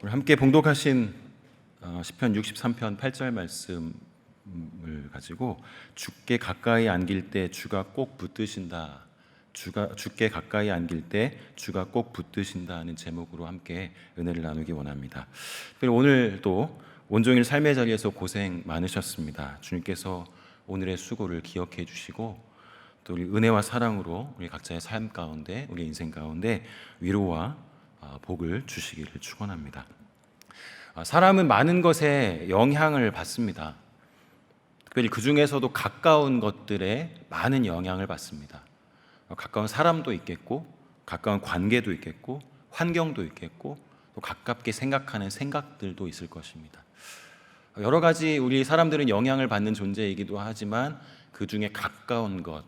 오늘 함께 봉독하신 시편 63편 8절 말씀을 가지고 주께 가까이 안길 때 주가 꼭 붙드신다. 주께 가까이 안길 때 주가 꼭 붙드신다는 제목으로 함께 은혜를 나누기 원합니다. 그리고 오늘도 온종일 삶의 자리에서 고생 많으셨습니다. 주님께서 오늘의 수고를 기억해 주시고 또 우리 은혜와 사랑으로 우리 각자의 삶 가운데 우리 인생 가운데 위로와 복을 주시기를 축원합니다. 사람은 많은 것에 영향을 받습니다. 특별히 그 중에서도 가까운 것들에 많은 영향을 받습니다. 가까운 사람도 있겠고, 가까운 관계도 있겠고, 환경도 있겠고, 또 가깝게 생각하는 생각들도 있을 것입니다. 여러 가지 우리 사람들은 영향을 받는 존재이기도 하지만 그 중에 가까운 것,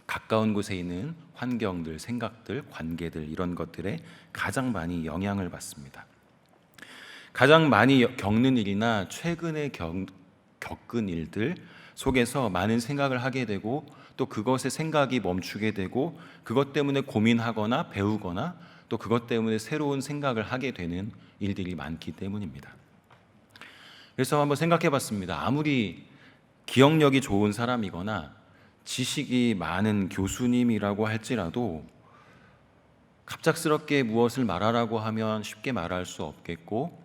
가까운 곳에 있는 환경들, 생각들, 관계들 이런 것들에 가장 많이 영향을 받습니다. 가장 많이 겪는 일이나 최근에 겪은 일들 속에서 많은 생각을 하게 되고 또 그것에 생각이 멈추게 되고 그것 때문에 고민하거나 배우거나 또 그것 때문에 새로운 생각을 하게 되는 일들이 많기 때문입니다. 그래서 한번 생각해 봤습니다. 아무리 기억력이 좋은 사람이거나 지식이 많은 교수님이라고 할지라도 갑작스럽게 무엇을 말하라고 하면 쉽게 말할 수 없겠고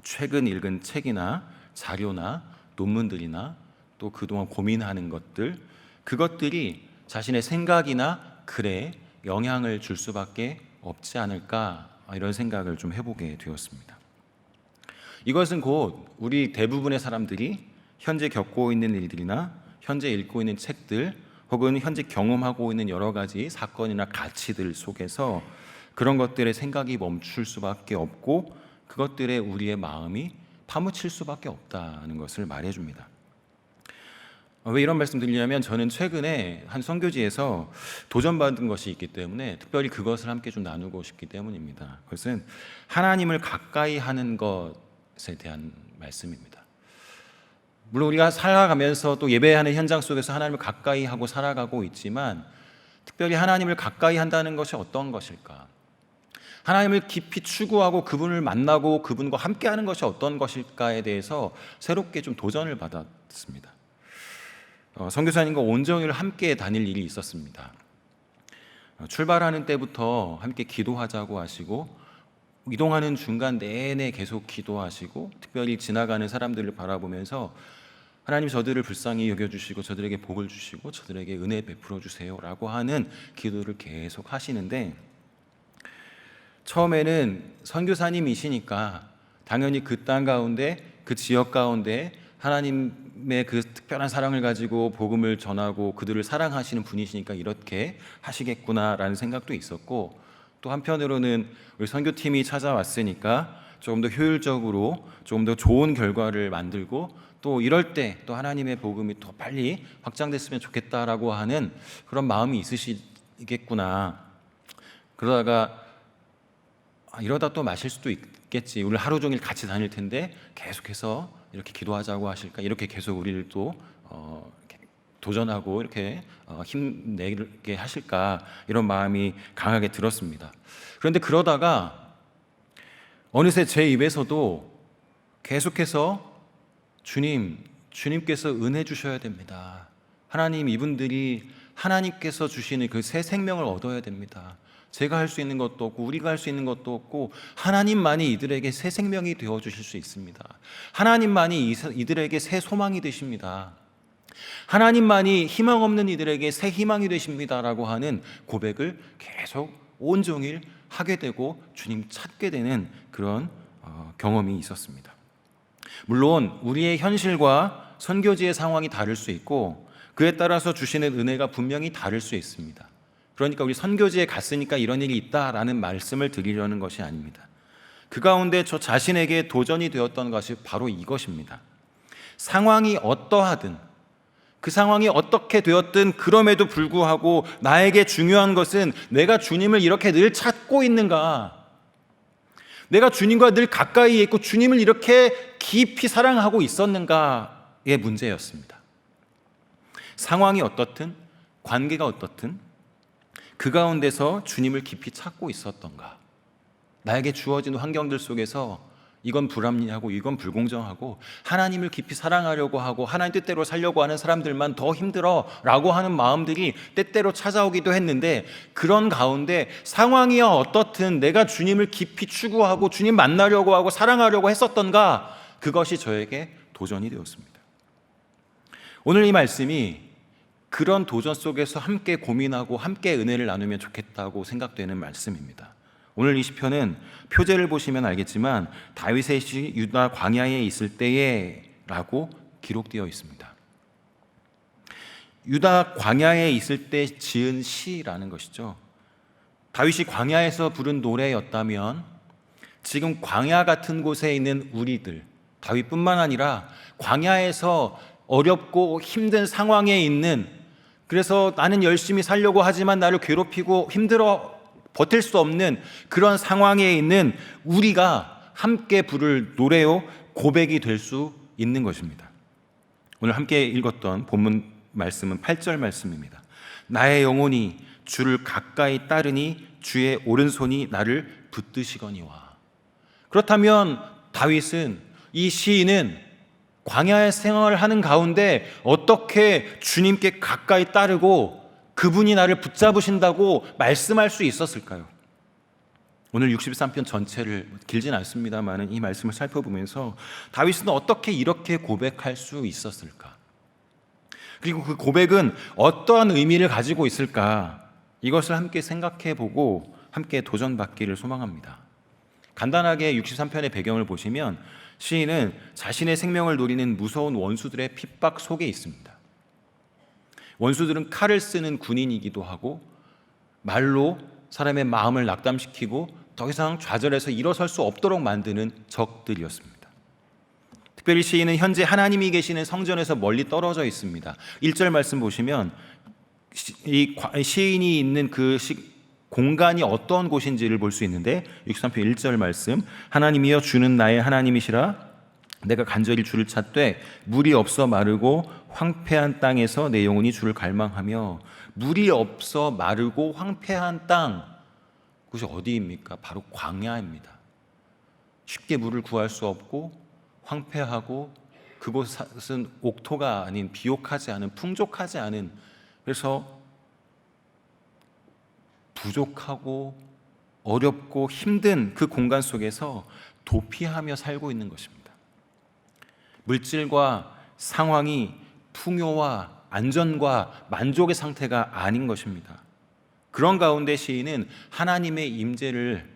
최근 읽은 책이나 자료나 논문들이나 또 그동안 고민하는 것들 그것들이 자신의 생각이나 글에 영향을 줄 수밖에 없지 않을까 이런 생각을 좀 해보게 되었습니다. 이것은 곧 우리 대부분의 사람들이 현재 겪고 있는 일들이나 현재 읽고 있는 책들 혹은 현재 경험하고 있는 여러 가지 사건이나 가치들 속에서 그런 것들의 생각이 멈출 수밖에 없고 그것들에 우리의 마음이 파묻힐 수밖에 없다는 것을 말해줍니다. 왜 이런 말씀 드리냐면 저는 최근에 한 선교지에서 도전받은 것이 있기 때문에 특별히 그것을 함께 좀 나누고 싶기 때문입니다. 그것은 하나님을 가까이 하는 것에 대한 말씀입니다. 물론 우리가 살아가면서 또 예배하는 현장 속에서 하나님을 가까이 하고 살아가고 있지만 특별히 하나님을 가까이 한다는 것이 어떤 것일까? 하나님을 깊이 추구하고 그분을 만나고 그분과 함께하는 것이 어떤 것일까에 대해서 새롭게 좀 도전을 받았습니다. 선교사님과 온정일 함께 다닐 일이 있었습니다. 출발하는 때부터 함께 기도하자고 하시고 이동하는 중간 내내 계속 기도하시고 특별히 지나가는 사람들을 바라보면서 하나님 저들을 불쌍히 여겨주시고 저들에게 복을 주시고 저들에게 은혜 베풀어 주세요라고 하는 기도를 계속 하시는데 처음에는 선교사님이시니까 당연히 그 땅 가운데 그 지역 가운데 하나님의 그 특별한 사랑을 가지고 복음을 전하고 그들을 사랑하시는 분이시니까 이렇게 하시겠구나라는 생각도 있었고 또 한편으로는 우리 선교팀이 찾아왔으니까 조금 더 효율적으로 조금 더 좋은 결과를 만들고 또 이럴 때 또 하나님의 복음이 더 빨리 확장됐으면 좋겠다라고 하는 그런 마음이 있으시겠구나. 그러다가 이러다 또 마실 수도 있겠지. 우리 하루 종일 같이 다닐 텐데 계속해서 이렇게 기도하자고 하실까? 이렇게 계속 우리를 또 도전하고 이렇게 힘내게 하실까? 이런 마음이 강하게 들었습니다. 그런데 그러다가 어느새 제 입에서도 계속해서 주님께서 은혜 주셔야 됩니다. 하나님 이분들이 하나님께서 주시는 그 새 생명을 얻어야 됩니다. 제가 할 수 있는 것도 없고 우리가 할 수 있는 것도 없고 하나님만이 이들에게 새 생명이 되어주실 수 있습니다. 하나님만이 이들에게 새 소망이 되십니다. 하나님만이 희망 없는 이들에게 새 희망이 되십니다라고 하는 고백을 계속 온종일 하게 되고 주님 찾게 되는 그런 경험이 있었습니다. 물론 우리의 현실과 선교지의 상황이 다를 수 있고 그에 따라서 주시는 은혜가 분명히 다를 수 있습니다. 그러니까 우리 선교지에 갔으니까 이런 일이 있다라는 말씀을 드리려는 것이 아닙니다. 그 가운데 저 자신에게 도전이 되었던 것이 바로 이것입니다. 상황이 어떠하든 그 상황이 어떻게 되었든 그럼에도 불구하고 나에게 중요한 것은 내가 주님을 이렇게 늘 찾고 있는가, 내가 주님과 늘 가까이 있고 주님을 이렇게 깊이 사랑하고 있었는가의 문제였습니다. 상황이 어떻든 관계가 어떻든 그 가운데서 주님을 깊이 찾고 있었던가, 나에게 주어진 환경들 속에서 이건 불합리하고 이건 불공정하고 하나님을 깊이 사랑하려고 하고 하나님 뜻대로 살려고 하는 사람들만 더 힘들어라고 하는 마음들이 때때로 찾아오기도 했는데, 그런 가운데 상황이야 어떻든 내가 주님을 깊이 추구하고 주님 만나려고 하고 사랑하려고 했었던가, 그것이 저에게 도전이 되었습니다. 오늘 이 말씀이 그런 도전 속에서 함께 고민하고 함께 은혜를 나누면 좋겠다고 생각되는 말씀입니다. 오늘 이 시편은 표제를 보시면 알겠지만 다윗의 시 유다 광야에 있을 때에 라고 기록되어 있습니다. 유다 광야에 있을 때 지은 시라는 것이죠. 다윗이 광야에서 부른 노래였다면 지금 광야 같은 곳에 있는 우리들, 다윗뿐만 아니라 광야에서 어렵고 힘든 상황에 있는, 그래서 나는 열심히 살려고 하지만 나를 괴롭히고 힘들어 버틸 수 없는 그런 상황에 있는 우리가 함께 부를 노래요 고백이 될 수 있는 것입니다. 오늘 함께 읽었던 본문 말씀은 8절 말씀입니다. 나의 영혼이 주를 가까이 따르니 주의 오른손이 나를 붙드시거니와. 그렇다면 다윗은, 이 시인은 광야의 생활을 하는 가운데 어떻게 주님께 가까이 따르고 그분이 나를 붙잡으신다고 말씀할 수 있었을까요? 오늘 63편 전체를 길진 않습니다만 이 말씀을 살펴보면서 다윗은 어떻게 이렇게 고백할 수 있었을까? 그리고 그 고백은 어떠한 의미를 가지고 있을까? 이것을 함께 생각해 보고 함께 도전받기를 소망합니다. 간단하게 63편의 배경을 보시면 시인은 자신의 생명을 노리는 무서운 원수들의 핍박 속에 있습니다. 원수들은 칼을 쓰는 군인이기도 하고 말로 사람의 마음을 낙담시키고 더 이상 좌절해서 일어설 수 없도록 만드는 적들이었습니다. 특별히 시인은 현재 하나님이 계시는 성전에서 멀리 떨어져 있습니다. 1절 말씀 보시면 이 시인이 있는 그 공간이 어떤 곳인지를 볼 수 있는데 63편 1절 말씀, 하나님이여 주는 나의 하나님이시라 내가 간절히 주를 찾되 물이 없어 마르고 황폐한 땅에서 내 영혼이 주를 갈망하며. 물이 없어 마르고 황폐한 땅, 그것이 어디입니까? 바로 광야입니다. 쉽게 물을 구할 수 없고 황폐하고 그곳은 옥토가 아닌, 비옥하지 않은, 풍족하지 않은, 그래서 부족하고 어렵고 힘든 그 공간 속에서 도피하며 살고 있는 것입니다. 물질과 상황이 풍요와 안전과 만족의 상태가 아닌 것입니다. 그런 가운데 시인은 하나님의 임재를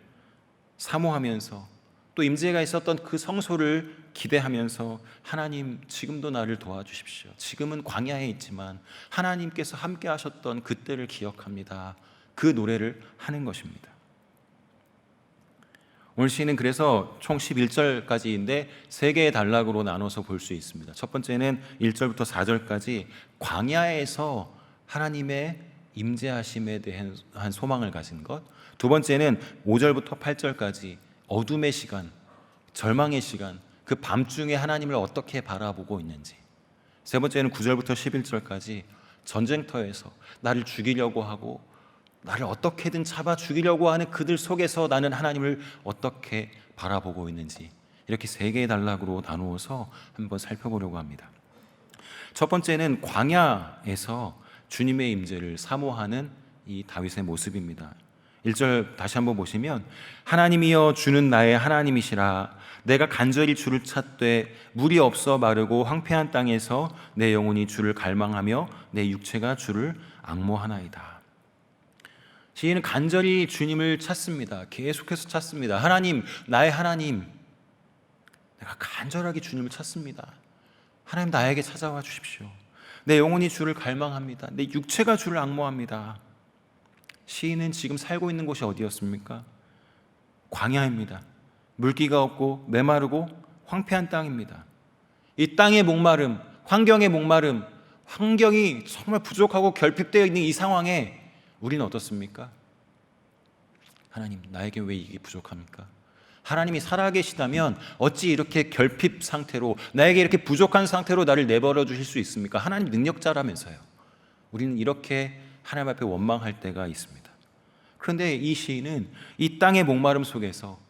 사모하면서 또 임재가 있었던 그 성소를 기대하면서 하나님 지금도 나를 도와주십시오. 지금은 광야에 있지만 하나님께서 함께 하셨던 그때를 기억합니다. 그 노래를 하는 것입니다. 오늘 시는 그래서 총 11절까지인데 세 개의 단락으로 나눠서 볼 수 있습니다. 첫 번째는 1절부터 4절까지 광야에서 하나님의 임재하심에 대한 소망을 가진 것. 두 번째는 5절부터 8절까지 어둠의 시간, 절망의 시간, 그 밤중에 하나님을 어떻게 바라보고 있는지. 세 번째는 9절부터 11절까지 전쟁터에서 나를 죽이려고 하고 나를 어떻게든 잡아 죽이려고 하는 그들 속에서 나는 하나님을 어떻게 바라보고 있는지, 이렇게 세 개의 단락으로 나누어서 한번 살펴보려고 합니다. 첫 번째는 광야에서 주님의 임재를 사모하는 이 다윗의 모습입니다. 1절 다시 한번 보시면 하나님이여 주는 나의 하나님이시라 내가 간절히 주를 찾되 물이 없어 마르고 황폐한 땅에서 내 영혼이 주를 갈망하며 내 육체가 주를 앙모하나이다. 시인은 간절히 주님을 찾습니다. 계속해서 찾습니다. 하나님, 나의 하나님, 내가 간절하게 주님을 찾습니다. 하나님 나에게 찾아와 주십시오. 내 영혼이 주를 갈망합니다. 내 육체가 주를 앙모합니다. 시인은 지금 살고 있는 곳이 어디였습니까? 광야입니다. 물기가 없고 메마르고 황폐한 땅입니다. 이 땅의 목마름, 환경의 목마름, 환경이 정말 부족하고 결핍되어 있는 이 상황에 우리는 어떻습니까? 하나님, 나에게 왜 이게 부족합니까? 하나님이 살아계시다면 어찌 이렇게 결핍 상태로, 나에게 이렇게 부족한 상태로 나를 내버려 주실 수 있습니까? 하나님 능력자라면서요. 우리는 이렇게 하나님 앞에 원망할 때가 있습니다. 그런데 이 시인은 이 땅의 목마름 속에서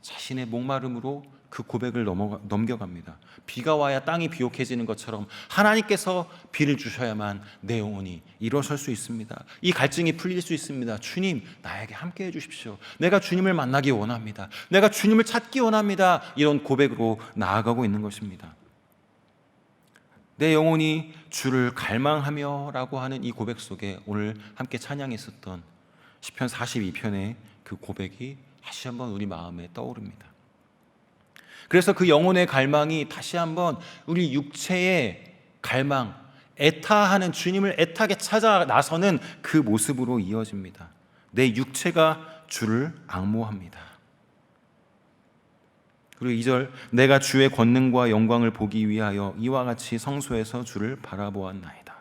자신의 목마름으로 그 고백을 넘겨갑니다. 비가 와야 땅이 비옥해지는 것처럼 하나님께서 비를 주셔야만 내 영혼이 일어설 수 있습니다. 이 갈증이 풀릴 수 있습니다. 주님, 나에게 함께 해주십시오. 내가 주님을 만나기 원합니다. 내가 주님을 찾기 원합니다. 이런 고백으로 나아가고 있는 것입니다. 내 영혼이 주를 갈망하며 라고 하는 이 고백 속에 오늘 함께 찬양했었던 시편 42편의 그 고백이 다시 한번 우리 마음에 떠오릅니다. 그래서 그 영혼의 갈망이 다시 한번 우리 육체의 갈망, 애타하는 주님을 애타게 찾아 나서는 그 모습으로 이어집니다. 내 육체가 주를 앙모합니다. 그리고 2절, 내가 주의 권능과 영광을 보기 위하여 이와 같이 성소에서 주를 바라보았나이다.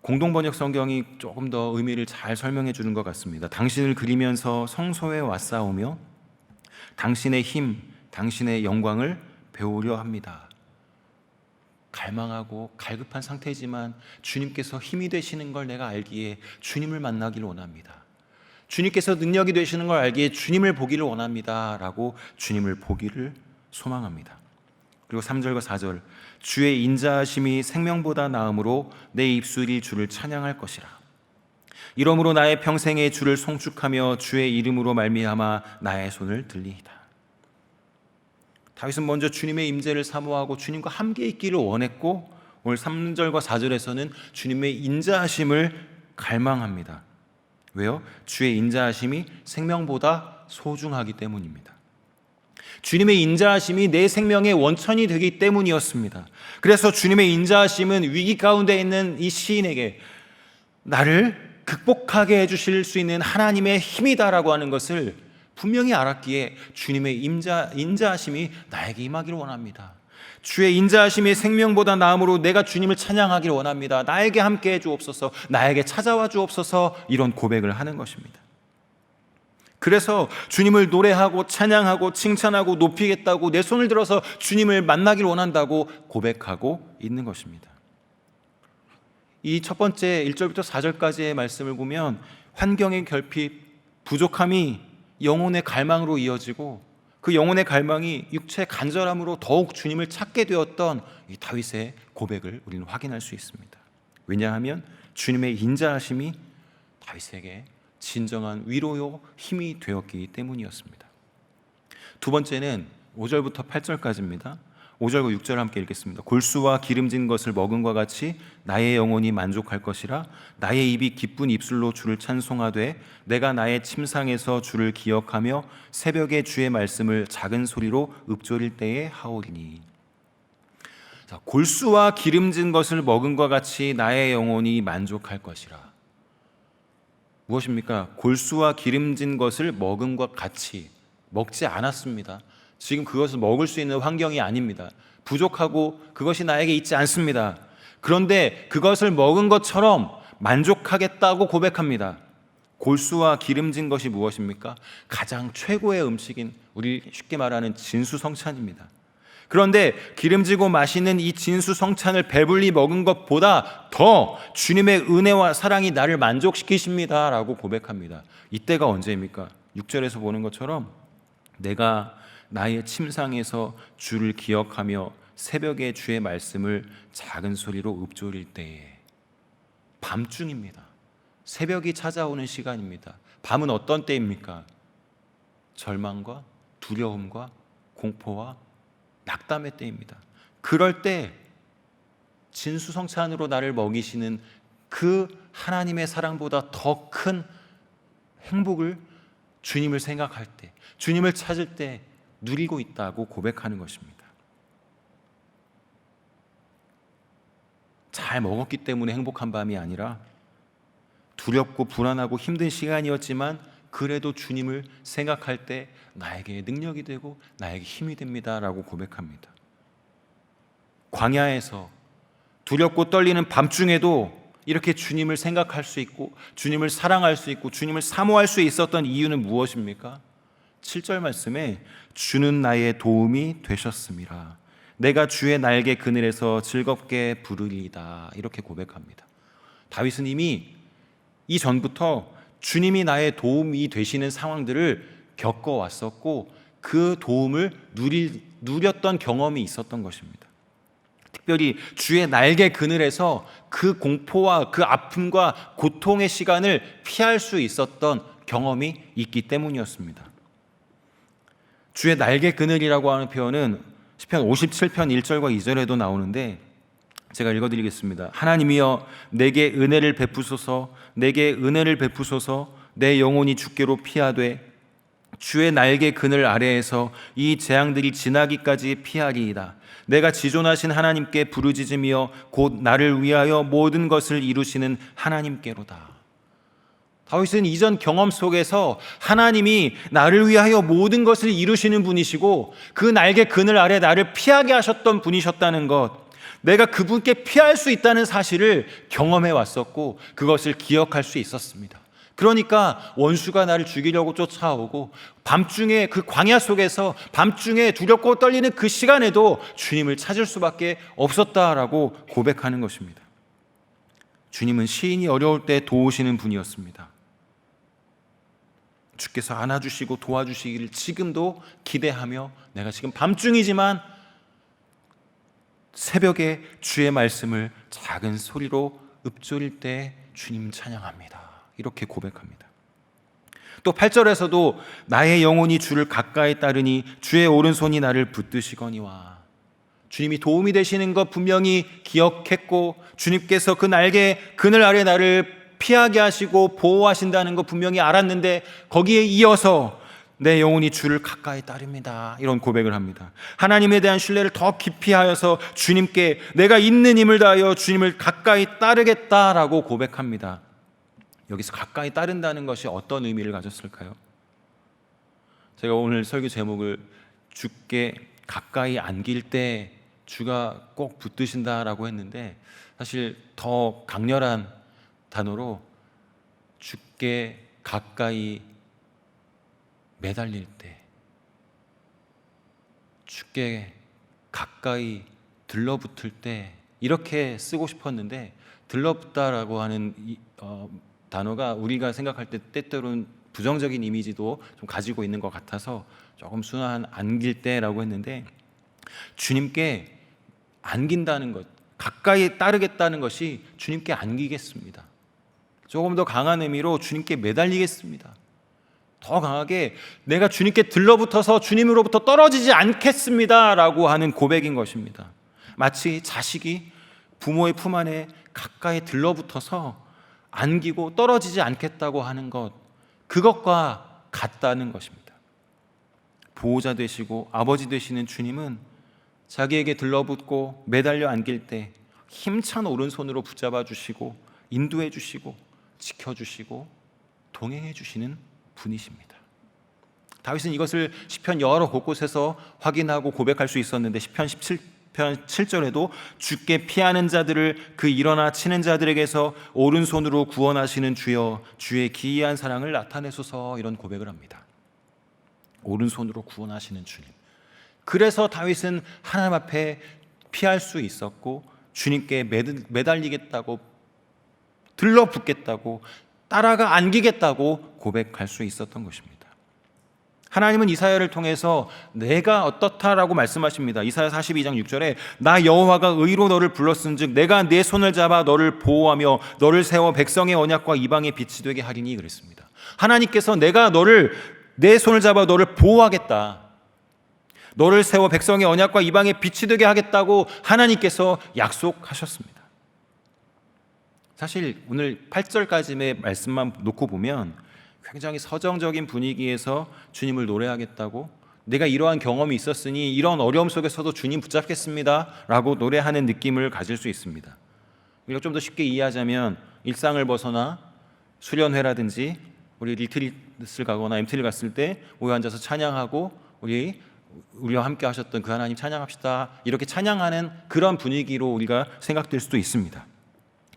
공동번역 성경이 조금 더 의미를 잘 설명해 주는 것 같습니다. 당신을 그리면서 성소에 왔사오며 당신의 힘, 당신의 영광을 배우려 합니다. 갈망하고 갈급한 상태지만 주님께서 힘이 되시는 걸 내가 알기에 주님을 만나기를 원합니다. 주님께서 능력이 되시는 걸 알기에 주님을 보기를 원합니다. 라고 주님을 보기를 소망합니다. 그리고 3절과 4절, 주의 인자하심이 생명보다 나음으로 내 입술이 주를 찬양할 것이라. 이러므로 나의 평생에 주를 송축하며 주의 이름으로 말미암아 나의 손을 들리이다. 다윗은 먼저 주님의 임재를 사모하고 주님과 함께 있기를 원했고, 오늘 3절과 4절에서는 주님의 인자하심을 갈망합니다. 왜요? 주의 인자하심이 생명보다 소중하기 때문입니다. 주님의 인자하심이 내 생명의 원천이 되기 때문이었습니다. 그래서 주님의 인자하심은 위기 가운데 있는 이 시인에게 나를 극복하게 해주실 수 있는 하나님의 힘이다라고 하는 것을 분명히 알았기에 주님의 인자하심이 나에게 임하기를 원합니다. 주의 인자하심이 생명보다 나음으로 내가 주님을 찬양하기를 원합니다. 나에게 함께 해주옵소서, 나에게 찾아와 주옵소서, 이런 고백을 하는 것입니다. 그래서 주님을 노래하고 찬양하고 칭찬하고 높이겠다고 내 손을 들어서 주님을 만나기를 원한다고 고백하고 있는 것입니다. 이 첫 번째 1절부터 4절까지의 말씀을 보면 환경의 결핍, 부족함이 영혼의 갈망으로 이어지고 그 영혼의 갈망이 육체의 간절함으로 더욱 주님을 찾게 되었던 이 다윗의 고백을 우리는 확인할 수 있습니다. 왜냐하면 주님의 인자하심이 다윗에게 진정한 위로요 힘이 되었기 때문이었습니다. 두 번째는 5절부터 8절까지입니다. 5절과 6절 함께 읽겠습니다. 골수와 기름진 것을 먹은과 같이 나의 영혼이 만족할 것이라. 나의 입이 기쁜 입술로 주를 찬송하되 내가 나의 침상에서 주를 기억하며 새벽에 주의 말씀을 작은 소리로 읊조릴 때에 하오리니. 자, 골수와 기름진 것을 먹은과 같이 나의 영혼이 만족할 것이라. 무엇입니까? 골수와 기름진 것을 먹음과 같이 먹지 않았습니다. 지금 그것을 먹을 수 있는 환경이 아닙니다. 부족하고 그것이 나에게 있지 않습니다. 그런데 그것을 먹은 것처럼 만족하겠다고 고백합니다. 골수와 기름진 것이 무엇입니까? 가장 최고의 음식인 우리 쉽게 말하는 진수성찬입니다. 그런데 기름지고 맛있는 이 진수성찬을 배불리 먹은 것보다 더 주님의 은혜와 사랑이 나를 만족시키십니다 라고 고백합니다. 이때가 언제입니까? 6절에서 보는 것처럼 내가 나의 침상에서 주를 기억하며 새벽에 주의 말씀을 작은 소리로 읊조릴 때에. 밤중입니다. 새벽이 찾아오는 시간입니다. 밤은 어떤 때입니까? 절망과 두려움과 공포와 낙담의 때입니다. 그럴 때 진수성찬으로 나를 먹이시는 그 하나님의 사랑보다 더 큰 행복을 주님을 생각할 때, 주님을 찾을 때 누리고 있다고 고백하는 것입니다. 잘 먹었기 때문에 행복한 밤이 아니라 두렵고 불안하고 힘든 시간이었지만 그래도 주님을 생각할 때 나에게 능력이 되고 나에게 힘이 됩니다 라고 고백합니다. 광야에서 두렵고 떨리는 밤중에도 이렇게 주님을 생각할 수 있고 주님을 사랑할 수 있고 주님을 사모할 수 있었던 이유는 무엇입니까? 7절 말씀에 주는 나의 도움이 되셨음이라. 내가 주의 날개 그늘에서 즐겁게 부르리이다. 이렇게 고백합니다. 다윗은 이미 이전부터 주님이 나의 도움이 되시는 상황들을 겪어왔었고 그 도움을 누렸던 경험이 있었던 것입니다. 특별히 주의 날개 그늘에서 그 공포와 그 아픔과 고통의 시간을 피할 수 있었던 경험이 있기 때문이었습니다. 주의 날개 그늘이라고 하는 표현은 시편 57편 1절과 2절에도 나오는데 제가 읽어드리겠습니다. 하나님이여 내게 은혜를 베푸소서, 내게 은혜를 베푸소서. 내 영혼이 주께로 피하되 주의 날개 그늘 아래에서 이 재앙들이 지나기까지 피하리이다. 내가 지존하신 하나님께 부르짖으며 곧 나를 위하여 모든 것을 이루시는 하나님께로다. 다윗은 이전 경험 속에서 하나님이 나를 위하여 모든 것을 이루시는 분이시고 그 날개 그늘 아래 나를 피하게 하셨던 분이셨다는 것, 내가 그분께 피할 수 있다는 사실을 경험해 왔었고 그것을 기억할 수 있었습니다. 그러니까 원수가 나를 죽이려고 쫓아오고 밤중에 그 광야 속에서 밤중에 두렵고 떨리는 그 시간에도 주님을 찾을 수밖에 없었다라고 고백하는 것입니다. 주님은 시인이 어려울 때 도우시는 분이었습니다. 주께서 안아주시고 도와주시기를 지금도 기대하며 내가 지금 밤중이지만 새벽에 주의 말씀을 작은 소리로 읊조릴 때 주님 찬양합니다. 이렇게 고백합니다. 또 8절에서도 나의 영혼이 주를 가까이 따르니 주의 오른손이 나를 붙드시거니와, 주님이 도움이 되시는 것 분명히 기억했고 주님께서 그 날개 그늘 아래 나를 피하게 하시고 보호하신다는 것 분명히 알았는데 거기에 이어서 내 영혼이 주를 가까이 따릅니다. 이런 고백을 합니다. 하나님에 대한 신뢰를 더 깊이 하여서 주님께 내가 있는 힘을 다하여 주님을 가까이 따르겠다라고 고백합니다. 여기서 가까이 따른다는 것이 어떤 의미를 가졌을까요? 제가 오늘 설교 제목을 주께 가까이 안길 때 주가 꼭 붙드신다라고 했는데 사실 더 강렬한 단어로 주께 가까이 매달릴 때, 주께 가까이 들러붙을 때 이렇게 쓰고 싶었는데 들러붙다라고 하는 단어가 우리가 생각할 때 때때로는 부정적인 이미지도 좀 가지고 있는 것 같아서 조금 순화한 안길 때라고 했는데 주님께 안긴다는 것, 가까이 따르겠다는 것이 주님께 안기겠습니다. 조금 더 강한 의미로 주님께 매달리겠습니다. 더 강하게 내가 주님께 들러붙어서 주님으로부터 떨어지지 않겠습니다 라고 하는 고백인 것입니다. 마치 자식이 부모의 품 안에 가까이 들러붙어서 안기고 떨어지지 않겠다고 하는 것, 그것과 같다는 것입니다. 보호자 되시고 아버지 되시는 주님은 자기에게 들러붙고 매달려 안길 때 힘찬 오른손으로 붙잡아 주시고 인도해 주시고 지켜주시고 동행해 주시는 분이십니다. 다윗은 이것을 시편 여러 곳곳에서 확인하고 고백할 수 있었는데 시편 17편 7절에도 주께 피하는 자들을 그 일어나 치는 자들에게서 오른손으로 구원하시는 주여 주의 기이한 사랑을 나타내소서, 이런 고백을 합니다. 오른손으로 구원하시는 주님. 그래서 다윗은 하나님 앞에 피할 수 있었고 주님께 매달리겠다고, 들러붙겠다고, 따라가 안기겠다고 고백할 수 있었던 것입니다. 하나님은 이사야를 통해서 내가 어떻다라고 말씀하십니다. 이사야 42장 6절에 나 여호와가 의로 너를 불렀은즉 내가 내 손을 잡아 너를 보호하며 너를 세워 백성의 언약과 이방의 빛이 되게 하리니 그랬습니다. 하나님께서 내가 내 손을 잡아 너를 보호하겠다, 너를 세워 백성의 언약과 이방의 빛이 되게 하겠다고 하나님께서 약속하셨습니다. 사실 오늘 8절까지의 말씀만 놓고 보면 굉장히 서정적인 분위기에서 주님을 노래하겠다고, 내가 이러한 경험이 있었으니 이런 어려움 속에서도 주님 붙잡겠습니다 라고 노래하는 느낌을 가질 수 있습니다. 우리가 좀 더 쉽게 이해하자면 일상을 벗어나 수련회라든지 우리 리트릿을 가거나 MT를 갔을 때 모여 앉아서 찬양하고 우리와 함께 하셨던 그 하나님 찬양합시다, 이렇게 찬양하는 그런 분위기로 우리가 생각될 수도 있습니다.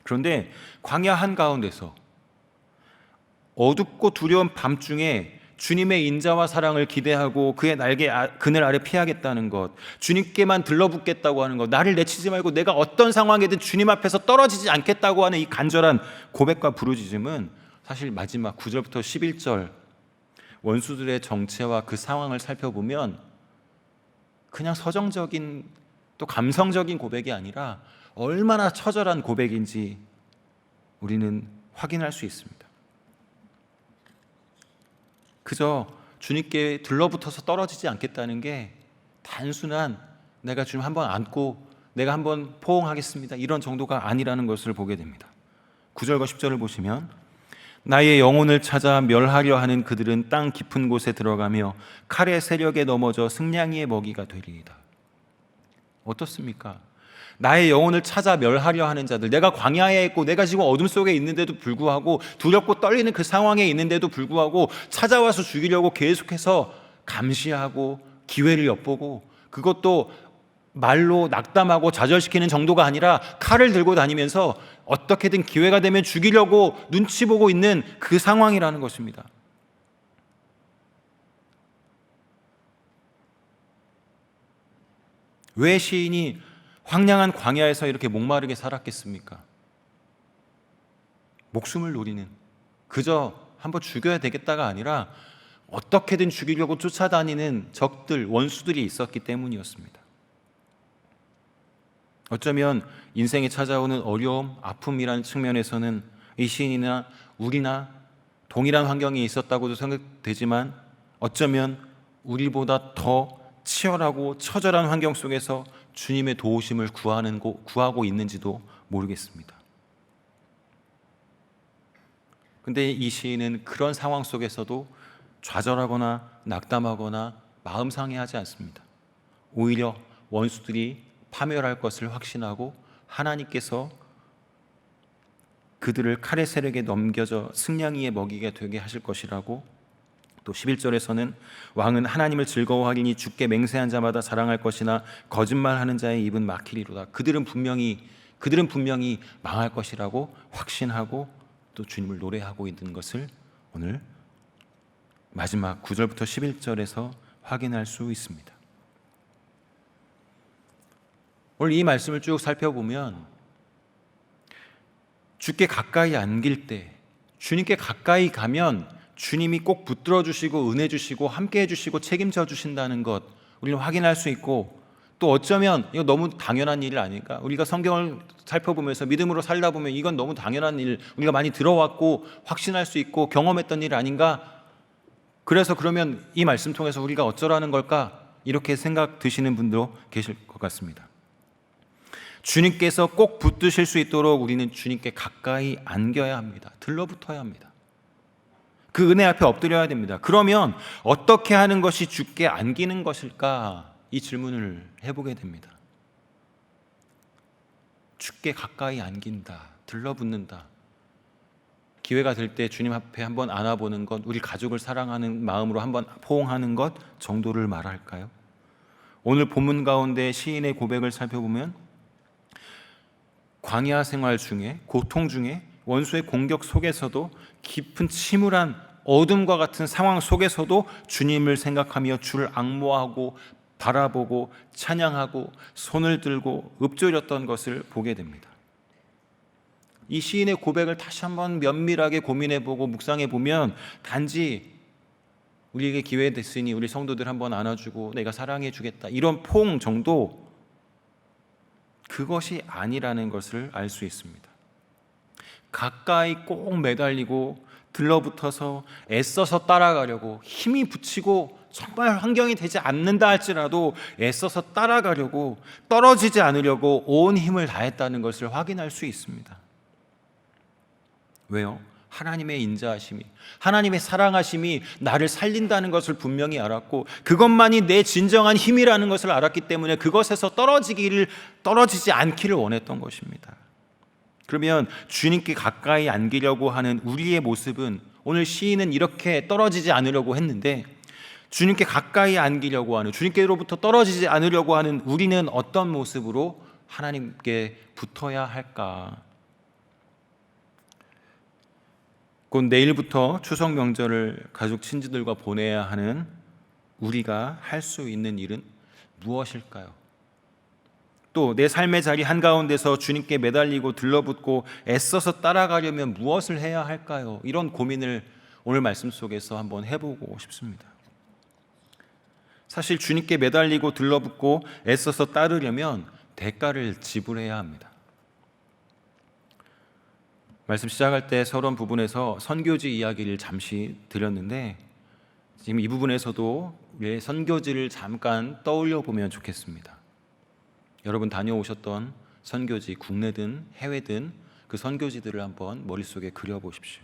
그런데 광야 한가운데서 어둡고 두려운 밤중에 주님의 인자와 사랑을 기대하고 그의 날개 그늘 아래 피하겠다는 것, 주님께만 들러붙겠다고 하는 것, 나를 내치지 말고 내가 어떤 상황이든 주님 앞에서 떨어지지 않겠다고 하는 이 간절한 고백과 부르짖음은 사실 마지막 9절부터 11절 원수들의 정체와 그 상황을 살펴보면 그냥 서정적인 또 감성적인 고백이 아니라 얼마나 처절한 고백인지 우리는 확인할 수 있습니다. 그저 주님께 들러붙어서 떨어지지 않겠다는 게 단순한 내가 주님 한번 안고 내가 한번 포옹하겠습니다 이런 정도가 아니라는 것을 보게 됩니다. 9절과 10절을 보시면 나의 영혼을 찾아 멸하려 하는 그들은 땅 깊은 곳에 들어가며 칼의 세력에 넘어져 승냥이의 먹이가 되리이다. 어떻습니까? 나의 영혼을 찾아 멸하려 하는 자들, 내가 광야에 있고 내가 지금 어둠 속에 있는데도 불구하고 두렵고 떨리는 그 상황에 있는데도 불구하고 찾아와서 죽이려고 계속해서 감시하고 기회를 엿보고 그것도 말로 낙담하고 좌절시키는 정도가 아니라 칼을 들고 다니면서 어떻게든 기회가 되면 죽이려고 눈치 보고 있는 그 상황이라는 것입니다. 왜 시인이 황량한 광야에서 이렇게 목마르게 살았겠습니까? 목숨을 노리는, 그저 한번 죽여야 되겠다가 아니라 어떻게든 죽이려고 쫓아다니는 적들, 원수들이 있었기 때문이었습니다. 어쩌면 인생에 찾아오는 어려움, 아픔이라는 측면에서는 이 시인이나 우리나 동일한 환경이 있었다고도 생각되지만 어쩌면 우리보다 더 치열하고 처절한 환경 속에서 주님의 도우심을 구하고 있는지도 모르겠습니다. 근데 이 시인은 그런 상황 속에서도 좌절하거나 낙담하거나 마음 상해하지 않습니다. 오히려 원수들이 파멸할 것을 확신하고 하나님께서 그들을 칼의 세력에 넘겨져 승냥이의 먹이가 되게 하실 것이라고, 또 11절에서는 왕은 하나님을 즐거워하리니 주께 맹세한 자마다 자랑할 것이나 거짓말하는 자의 입은 막히리로다. 그들은 분명히 망할 것이라고 확신하고 또 주님을 노래하고 있는 것을 오늘 마지막 9절부터 11절에서 확인할 수 있습니다. 오늘 이 말씀을 쭉 살펴보면 주께 가까이 안길 때, 주님께 가까이 가면 주님이 꼭 붙들어 주시고 은혜 주시고 함께 해주시고 책임져 주신다는 것 우리는 확인할 수 있고, 또 어쩌면 이거 너무 당연한 일 아닐까? 우리가 성경을 살펴보면서 믿음으로 살다 보면 이건 너무 당연한 일, 우리가 많이 들어왔고 확신할 수 있고 경험했던 일 아닌가? 그래서 그러면 이 말씀 통해서 우리가 어쩌라는 걸까? 이렇게 생각 드시는 분도 계실 것 같습니다. 주님께서 꼭 붙드실 수 있도록 우리는 주님께 가까이 안겨야 합니다. 들러붙어야 합니다. 그 은혜 앞에 엎드려야 됩니다. 그러면 어떻게 하는 것이 주께 안기는 것일까? 이 질문을 해보게 됩니다. 주께 가까이 안긴다, 들러붙는다. 기회가 될 때 주님 앞에 한번 안아보는 것, 우리 가족을 사랑하는 마음으로 한번 포옹하는 것 정도를 말할까요? 오늘 본문 가운데 시인의 고백을 살펴보면 광야 생활 중에, 고통 중에, 원수의 공격 속에서도, 깊은 침울한 어둠과 같은 상황 속에서도 주님을 생각하며 주를 앙모하고 바라보고 찬양하고 손을 들고 읊조렸던 것을 보게 됩니다. 이 시인의 고백을 다시 한번 면밀하게 고민해보고 묵상해보면 단지 우리에게 기회 됐으니 우리 성도들 한번 안아주고 내가 사랑해주겠다 이런 포옹 정도, 그것이 아니라는 것을 알 수 있습니다. 가까이 꼭 매달리고 들러붙어서 애써서 따라가려고 힘이 붙이고 정말 환경이 되지 않는다 할지라도 애써서 따라가려고, 떨어지지 않으려고 온 힘을 다했다는 것을 확인할 수 있습니다. 왜요? 하나님의 인자하심이, 하나님의 사랑하심이 나를 살린다는 것을 분명히 알았고 그것만이 내 진정한 힘이라는 것을 알았기 때문에 그것에서 떨어지지 않기를 원했던 것입니다. 그러면 주님께 가까이 안기려고 하는 우리의 모습은, 오늘 시인은 이렇게 떨어지지 않으려고 했는데 주님께 가까이 안기려고 하는, 주님께로부터 떨어지지 않으려고 하는 우리는 어떤 모습으로 하나님께 붙어야 할까? 곧 내일부터 추석 명절을 가족 친지들과 보내야 하는 우리가 할 수 있는 일은 무엇일까요? 또 내 삶의 자리 한가운데서 주님께 매달리고 들러붙고 애써서 따라가려면 무엇을 해야 할까요? 이런 고민을 오늘 말씀 속에서 한번 해보고 싶습니다. 사실 주님께 매달리고 들러붙고 애써서 따르려면 대가를 지불해야 합니다. 말씀 시작할 때 서론 부분에서 선교지 이야기를 잠시 드렸는데 지금 이 부분에서도 우리의 선교지를 잠깐 떠올려 보면 좋겠습니다. 여러분 다녀오셨던 선교지, 국내든 해외든 그 선교지들을 한번 머릿속에 그려보십시오.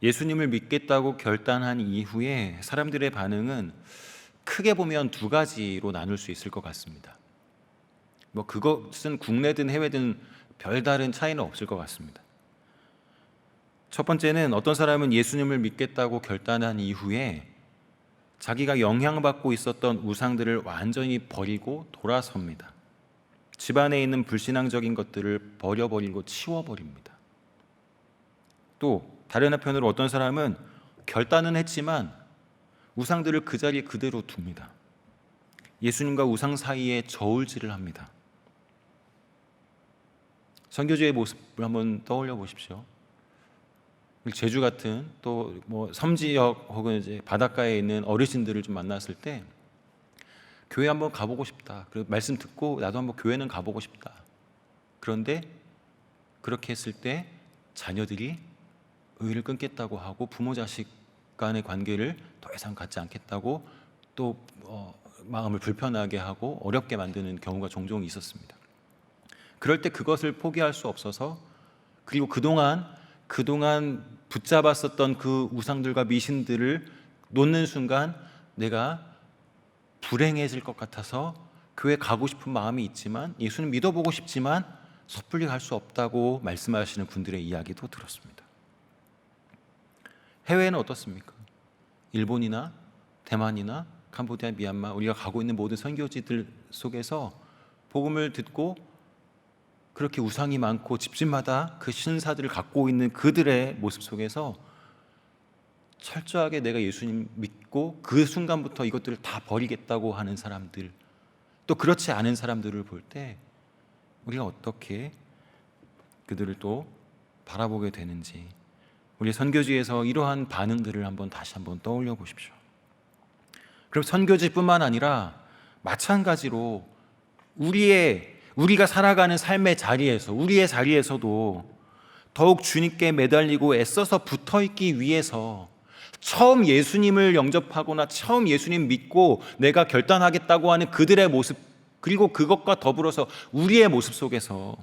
예수님을 믿겠다고 결단한 이후에 사람들의 반응은 크게 보면 두 가지로 나눌 수 있을 것 같습니다. 그것은 국내든 해외든 별다른 차이는 없을 것 같습니다. 첫 번째는 어떤 사람은 예수님을 믿겠다고 결단한 이후에 자기가 영향받고 있었던 우상들을 완전히 버리고 돌아섭니다. 집안에 있는 불신앙적인 것들을 버려버리고 치워버립니다. 또 다른 한편으로 어떤 사람은 결단은 했지만 우상들을 그 자리에 그대로 둡니다. 예수님과 우상 사이에 저울질을 합니다. 선교지의 모습을 한번 떠올려 보십시오. 제주 같은 또 섬 지역 혹은 이제 바닷가에 있는 어르신들을 좀 만났을 때 교회 한번 가보고 싶다. 그리고 말씀 듣고 나도 한번 교회는 가보고 싶다. 그런데 그렇게 했을 때 자녀들이 의를 끊겠다고 하고 부모 자식 간의 관계를 더 이상 갖지 않겠다고 또 마음을 불편하게 하고 어렵게 만드는 경우가 종종 있었습니다. 그럴 때 그것을 포기할 수 없어서 그리고 그동안 붙잡았었던 그 우상들과 미신들을 놓는 순간 내가 불행해질 것 같아서 교회 가고 싶은 마음이 있지만 예수는 믿어보고 싶지만 섣불리 갈 수 없다고 말씀하시는 분들의 이야기도 들었습니다. 해외는 어떻습니까? 일본이나 대만이나 캄보디아, 미얀마 우리가 가고 있는 모든 선교지들 속에서 복음을 듣고 그렇게 우상이 많고 집집마다 그 신사들을 갖고 있는 그들의 모습 속에서 철저하게 내가 예수님 믿고 그 순간부터 이것들을 다 버리겠다고 하는 사람들, 또 그렇지 않은 사람들을 볼 때 우리가 어떻게 그들을 또 바라보게 되는지 우리 선교지에서 이러한 반응들을 다시 한번 떠올려 보십시오. 그럼 선교지뿐만 아니라 마찬가지로 우리가 살아가는 삶의 자리에서 우리의 자리에서도 더욱 주님께 매달리고 애써서 붙어있기 위해서 처음 예수님을 영접하거나 처음 예수님 믿고 내가 결단하겠다고 하는 그들의 모습 그리고 그것과 더불어서 우리의 모습 속에서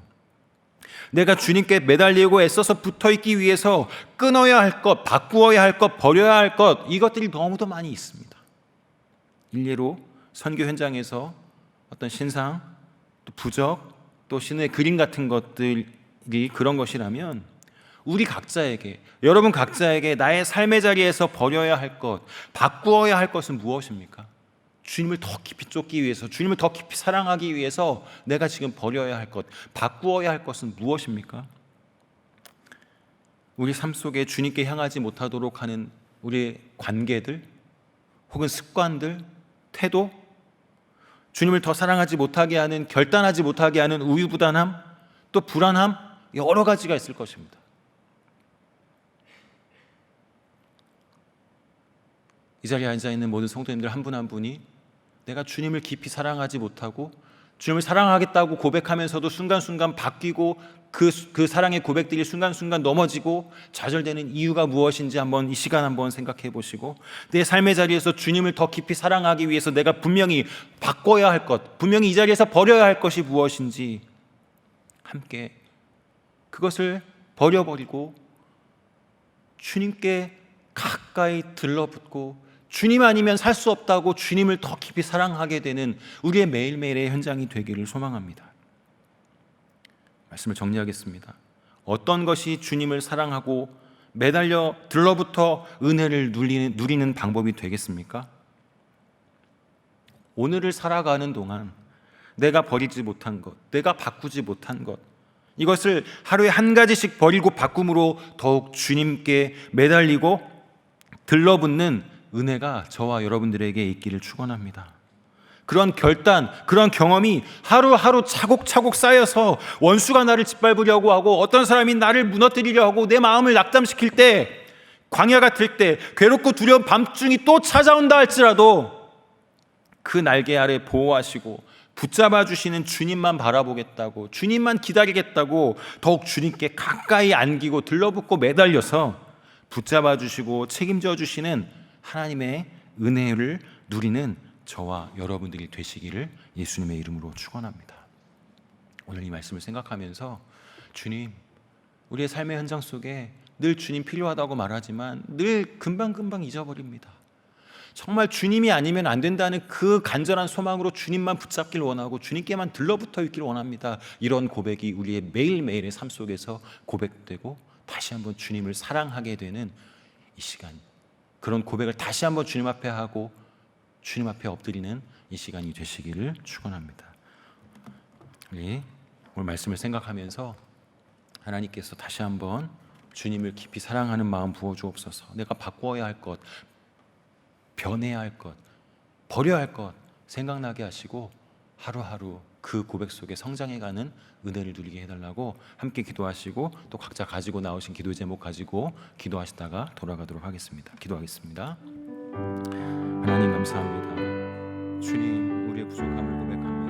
내가 주님께 매달리고 애써서 붙어있기 위해서 끊어야 할 것, 바꾸어야 할 것, 버려야 할 것 이것들이 너무도 많이 있습니다. 일례로 선교 현장에서 어떤 신상 또 부적, 또 신의 그림 같은 것들이 그런 것이라면 여러분 각자에게 나의 삶의 자리에서 버려야 할 것, 바꾸어야 할 것은 무엇입니까? 주님을 더 깊이 쫓기 위해서, 주님을 더 깊이 사랑하기 위해서 내가 지금 버려야 할 것, 바꾸어야 할 것은 무엇입니까? 우리 삶 속에 주님께 향하지 못하도록 하는 우리의 관계들, 혹은 습관들, 태도, 주님을 더 사랑하지 못하게 하는, 결단하지 못하게 하는 우유부단함, 또 불안함, 여러 가지가 있을 것입니다. 이 자리에 앉아있는 모든 성도님들 한 분 한 분이 내가 주님을 깊이 사랑하지 못하고 주님을 사랑하겠다고 고백하면서도 순간순간 바뀌고 그 사랑의 고백들이 순간순간 넘어지고 좌절되는 이유가 무엇인지 한번 이 시간 한번 생각해 보시고 내 삶의 자리에서 주님을 더 깊이 사랑하기 위해서 내가 분명히 바꿔야 할 것, 분명히 이 자리에서 버려야 할 것이 무엇인지 함께 그것을 버려버리고 주님께 가까이 들러붙고 주님 아니면 살 수 없다고 주님을 더 깊이 사랑하게 되는 우리의 매일매일의 현장이 되기를 소망합니다. 말씀을 정리하겠습니다. 어떤 것이 주님을 사랑하고 매달려 들러붙어 은혜를 누리는 방법이 되겠습니까? 오늘을 살아가는 동안 내가 버리지 못한 것, 내가 바꾸지 못한 것, 이것을 하루에 한 가지씩 버리고 바꿈으로 더욱 주님께 매달리고 들러붙는 은혜가 저와 여러분들에게 있기를 축원합니다. 그런 결단, 그런 경험이 하루하루 차곡차곡 쌓여서 원수가 나를 짓밟으려고 하고 어떤 사람이 나를 무너뜨리려 하고 내 마음을 낙담시킬 때, 광야 같을 때, 괴롭고 두려운 밤중이 또 찾아온다 할지라도 그 날개 아래 보호하시고 붙잡아 주시는 주님만 바라보겠다고, 주님만 기다리겠다고 더욱 주님께 가까이 안기고 들러붙고 매달려서 붙잡아 주시고 책임져 주시는 하나님의 은혜를 누리는 저와 여러분들이 되시기를 예수님의 이름으로 축원합니다. 오늘 이 말씀을 생각하면서 주님, 우리의 삶의 현장 속에 늘 주님 필요하다고 말하지만 늘 금방금방 잊어버립니다. 정말 주님이 아니면 안 된다는 그 간절한 소망으로 주님만 붙잡길 원하고 주님께만 들러붙어 있기를 원합니다. 이런 고백이 우리의 매일매일의 삶 속에서 고백되고 다시 한번 주님을 사랑하게 되는 이 시간, 그런 고백을 다시 한번 주님 앞에 하고 주님 앞에 엎드리는 이 시간이 되시기를 축원합니다. 우리 오늘 말씀을 생각하면서 하나님께서 다시 한번 주님을 깊이 사랑하는 마음 부어주옵소서. 내가 바꾸어야 할 것, 변해야 할 것, 버려야 할 것 생각나게 하시고 하루하루 그 고백 속에 성장해가는 은혜를 누리게 해달라고 함께 기도하시고 또 각자 가지고 나오신 기도 제목 가지고 기도하시다가 돌아가도록 하겠습니다. 기도하겠습니다. 하나님 감사합니다. 주님, 우리의 부족함을 고백합니다.